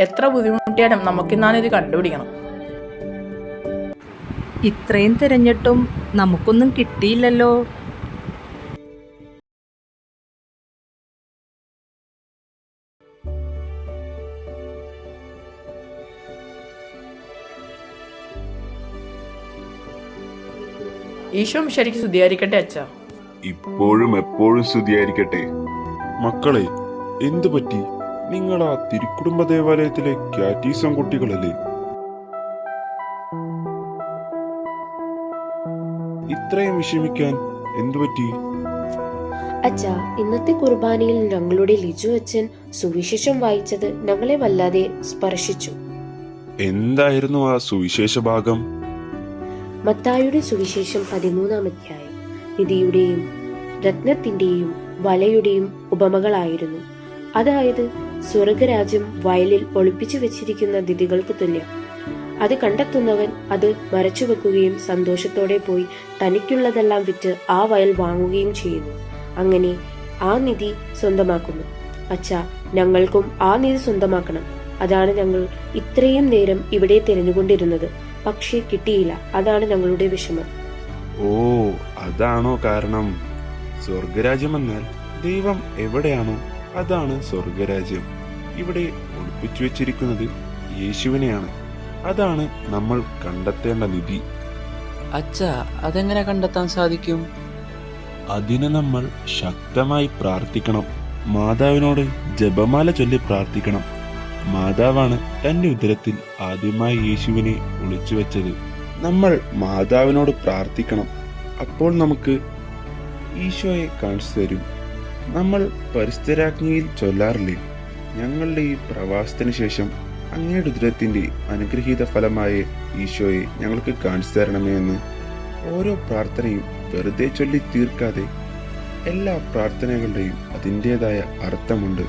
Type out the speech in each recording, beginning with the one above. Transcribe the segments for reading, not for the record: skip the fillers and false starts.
എത്ര ബുദ്ധിമുട്ടിയാലും നമുക്കിന്നാണിത് കണ്ടുപിടിക്കണം. ഇത്രയും തിരഞ്ഞിട്ടും നമുക്കൊന്നും കിട്ടിയില്ലല്ലോ. ഈശോ ശരിക്കും സ്തുതിയായിരിക്കട്ടെ അച്ഛാ. ഇപ്പോഴും എപ്പോഴും സ്തുതിയായിരിക്കട്ടെ. മക്കളെ, എന്തു പറ്റി? നിങ്ങൾ ആ തിരുക്കുടുംബ ദേവാലയത്തിലെ കാറ്റീസം കുട്ടികളല്ലേ? ഇത്രയും വിഷമിക്കാൻ എന്തു പറ്റി? അച്ഛാ, ഇന്നത്തെ കുർബാനയിൽ ഞങ്ങളുടെ ലിജു അച്ഛൻ സുവിശേഷം വായിച്ചത് ഞങ്ങളെ വല്ലാതെ സ്പർശിച്ചു. എന്തായിരുന്നു ആ സുവിശേഷ ഭാഗം? മത്തായിയുടെ സുവിശേഷം 13-ാം അധ്യായം നിധിയുടെയും രത്നത്തിന്റെയും വലയുടെയും ഉപമകളായിരുന്നു. അതായത്, സ്വർഗരാജ്യം വയലിൽ ഒളിപ്പിച്ചു വെച്ചിരിക്കുന്ന നിധികൾക്ക് തുല്യം. അത് കണ്ടെത്തുന്നവൻ അത് മറച്ചുവെക്കുകയും സന്തോഷത്തോടെ പോയി തനിക്കുള്ളതെല്ലാം വിറ്റ് ആ വയൽ വാങ്ങുകയും ചെയ്യുന്നു. അങ്ങനെ ആ നിധി സ്വന്തമാക്കുന്നു. അച്ഛാ, ഞങ്ങൾക്കും ആ നിധി സ്വന്തമാക്കണം. അതാണ് ഞങ്ങൾ ഇത്രയും നേരം ഇവിടെ തിരഞ്ഞുകൊണ്ടിരുന്നത്. പക്ഷേ കിട്ടിയില്ല. അതാണ് ഞങ്ങളുടെ വിഷമം. ഓ, അതാണോ കാരണം? സ്വർഗരാജ്യം എന്നാൽ ദൈവം എവിടെയാണോ അതാണ് സ്വർഗരാജ്യം. ഇവിടെ ഒളിപ്പിച്ചു വെച്ചിരിക്കുന്നത് യേശുവിനെയാണ്. അതാണ് നമ്മൾ കണ്ടെത്തേണ്ട നിധി. അച്ഛാ, അതെങ്ങനെ കണ്ടെത്താൻ സാധിക്കും? അതിന് നമ്മൾ ശക്തമായി പ്രാർത്ഥിക്കണം. മാതാവിനോട് ജപമാല ചൊല്ലി പ്രാർത്ഥിക്കണം. മാതാവാണ് തന്റെ ഉദരത്തിൽ ആദ്യമായി യേശുവിനെ ഒളിച്ചു വെച്ചത്. നമ്മൾ മാതാവിനോട് പ്രാർത്ഥിക്കണം. അപ്പോൾ നമുക്ക് ഈശോയെ കാണിച്ചു തരും. നമ്മൾ പരിസ്ഥിരാജ്ഞിയിൽ ചൊല്ലാറില്ലേ, ഞങ്ങളുടെ ഈ പ്രവാസത്തിന് ശേഷം അങ്ങയുടെ ഉദരത്തിന്റെ അനുഗ്രഹീത ഫലമായ ഈശോയെ ഞങ്ങൾക്ക് കാണിച്ചു തരണമേ എന്ന്. ഓരോ പ്രാർത്ഥനയും വെറുതെ ചൊല്ലി തീർക്കാതെ എല്ലാ പ്രാർത്ഥനകളുടെയും അതിൻ്റെതായ അർത്ഥമുണ്ട്.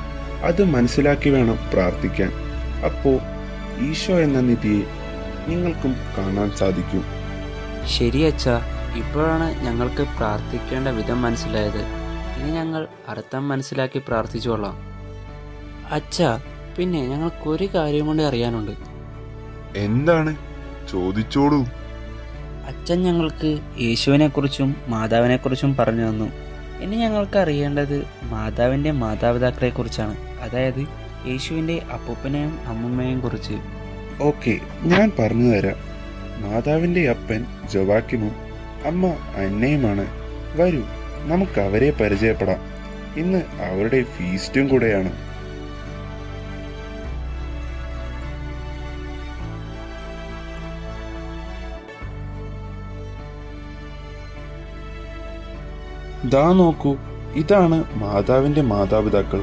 അത് മനസ്സിലാക്കി വേണം പ്രാർത്ഥിക്കാൻ. അപ്പോ ഈശോ എന്ന നിധിയെ നിങ്ങൾക്കും കാണാൻ സാധിക്കും. ശരി അച്ഛാ, ഇപ്പോഴാണ് ഞങ്ങൾക്ക് പ്രാർത്ഥിക്കേണ്ട വിധം മനസ്സിലായത്. ഇനി ഞങ്ങൾ അർത്ഥം മനസ്സിലാക്കി പ്രാർത്ഥിച്ചോളാം. അച്ഛാ, പിന്നെ ഞങ്ങൾക്കൊരു കാര്യം കൊണ്ട് അറിയാനുണ്ട്. എന്താണ്? ചോദിച്ചോളൂ. അച്ഛൻ ഞങ്ങൾക്ക് യേശുവിനെക്കുറിച്ചും മാതാവിനെക്കുറിച്ചും പറഞ്ഞു തന്നു. ഇനി ഞങ്ങൾക്ക് അറിയേണ്ടത് മാതാവിൻ്റെ മാതാപിതാക്കളെ കുറിച്ചാണ്. അതായത് യേശുവിൻ്റെ അപ്പൂപ്പനെയും അമ്മൂമ്മയെയും കുറിച്ച്. ഓക്കെ, ഞാൻ പറഞ്ഞു തരാം. മാതാവിന്റെ അപ്പൻ ജോവാക്കിമും അമ്മ അന്നയുമാണ്. വരൂ, നമുക്ക് അവരെ പരിചയപ്പെടാം. ഇന്ന് അവരുടെ ഫീസ്റ്റും കൂടെയാണ്. ദാ നോക്കൂ, ഇതാണ് മാതാവിന്റെ മാതാപിതാക്കൾ.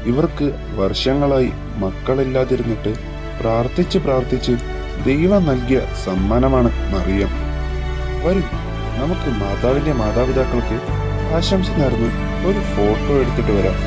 ഇവർക്ക് വർഷങ്ങളായി മക്കളില്ലാതിരുന്നിട്ട് പ്രാർത്ഥിച്ച് ദൈവം നൽകിയ സമ്മാനമാണ് മറിയം. വരൂ, നമുക്ക് മാതാവിന്റെ മാതാപിതാക്കൾക്ക് ആശംസ നേർന്ന് ഒരു ഫോട്ടോ എടുത്തിട്ട് വരാം.